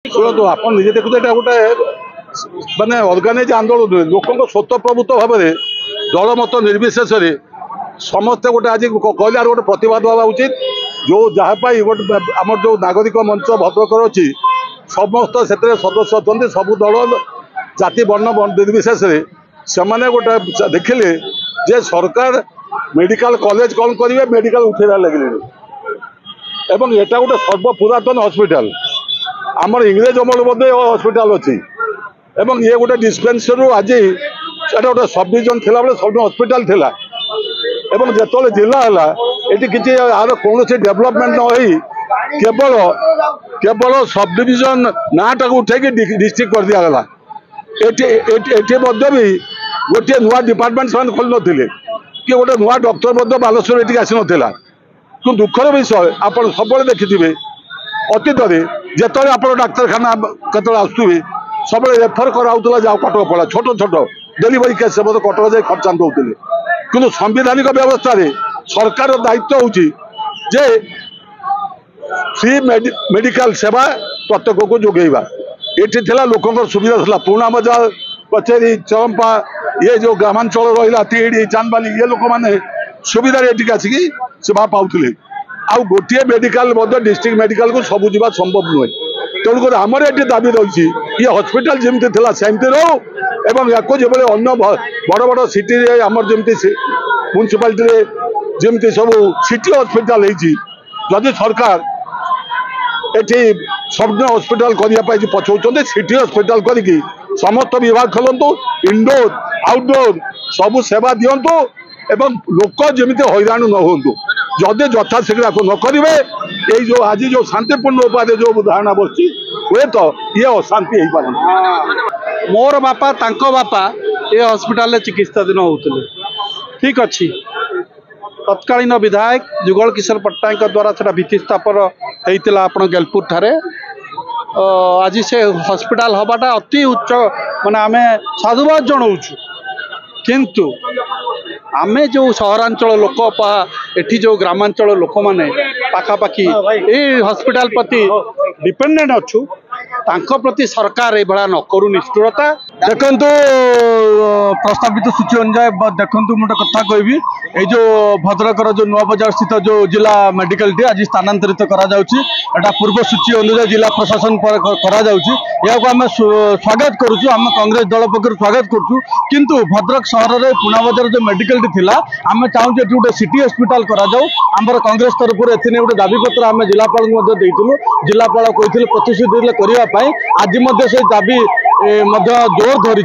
शुणु आप निजे देखते ये गोटे मानने अर्गानाइज आंदोलन लोक स्वतःप्रभुत्व भाव में दल मत निर्विशेष समस्ते गोटे आज कहले गोटे प्रतिवाद हवा उचित जो जहाँपाई गोटे आम जो नागरिक मंच भद्रकर अच्छी समस्त से सदस्य अच्छा सब दल जाति वर्ण निर्विशेष से गोटे देखिले जे सरकार मेडिकल कॉलेज कौन करेंगे मेडिकल उठेबार लगे एवं एटा गोटे सर्वपुरातन हॉस्पिटल आमर इंग्रेज अमल हॉस्पिटल अच्छी एवं ये गोटे डिस्पेंसरी आज एटा गोटे सब डिविजन थिला बेले सब हॉस्पिटल थिला एवं जिते जिला है ये किसी यार कौन डेवलपमेंट न केवल केवल सब डिविजन नाटा उठे डिस्ट्रिक्ट कर दिगला भी गोटे नुआ डिपार्टमेंट से खोल नी कि गोटे नुआ डॉक्टर बालेश्वर ये आसी ना कि दुखर विषय आप सब देखिथे अतीत में जिते आप डाक्तखाना केत आसुवे सब रेफर कराला जाओ कटक पड़ा छोट छोट डेलीवरी केस से कटक जाए खर्चा दौले कि संवैधानिक व्यवस्था सरकार दायित्व हो फ्री मेडिकल सेवा प्रत्येक को जोगेवा ये लोक सुविधा था पुराणा बजार कचेरी चरंपा ये जो ग्रामांचल रहा तीड़ी चांदबाली ये लोक मैंने सुविधा ये आसिकी सेवा पाते आउ गोटे मेडिकल डिस्ट्रिक्ट मेडिकल को सब जावा संभव नुहे तेणुक आमर ये दाबी रही ये हॉस्पिटल जमी थी सेमती रो एवं या जो अन्य बड़ बड़ सिटी आमर जमी म्यूनिसिपालिटी जमी सब सिटी हॉस्पिटल जदि सरकार ये सब हॉस्पिटल करने पछौं सिटी हॉस्पिटल करके समस्त विभाग खोलतु इनडोर आउटडोर सब सेवा दिंतु एवं लोक जमी हैरान न हूँ जदि यथाशीघ्र न करेंगे ये जो आज जो शांतिपूर्ण उपाय जो धारणा बस हुए तो ये अशांति हो पार मोर बापा तांको बापा ये हॉस्पिटल चिकित्साधीन होते ठीक अच्छी तत्कालीन विधायक जुगल किशोर पट्टनायक द्वारा से भित्ति स्थापन होता आप गेलपुर ठारे आज से हॉस्पिटल हवाटा अति उच्च माने आमे साधुवाद जनाऊँ किंतु आमे जो सहरांचल लोक एठी जो ग्रामांचल लोक माने पाखापाखि ये हॉस्पिटल प्रति डिपेंडेंट अच्छु तांको प्रति सरकार ये न करू निष्ठुरता देखु प्रस्तावित सूची अनुसार देखु मुझे कथा कहबी ये जो भद्रकर जो नुआ बजार स्थित जो जिला मेडिकल टी आज स्थानांतरित करा पूर्व सूची अनुसार जिला प्रशासन आम स्वागत करुचु आम कांग्रेस दल पक्ष स्वागत करुचु किंतु भद्रक सहर में पुना बजार जो मेडिकल टी थिला आम चाहूँ गोटे सिटी हॉस्पिटल आमर कांग्रेस तरफ एने गोटे दाबीपत्र आम जिलापाल जिलापाल कहते प्रतिश्रुति करने आज से दाबी जोर धरी।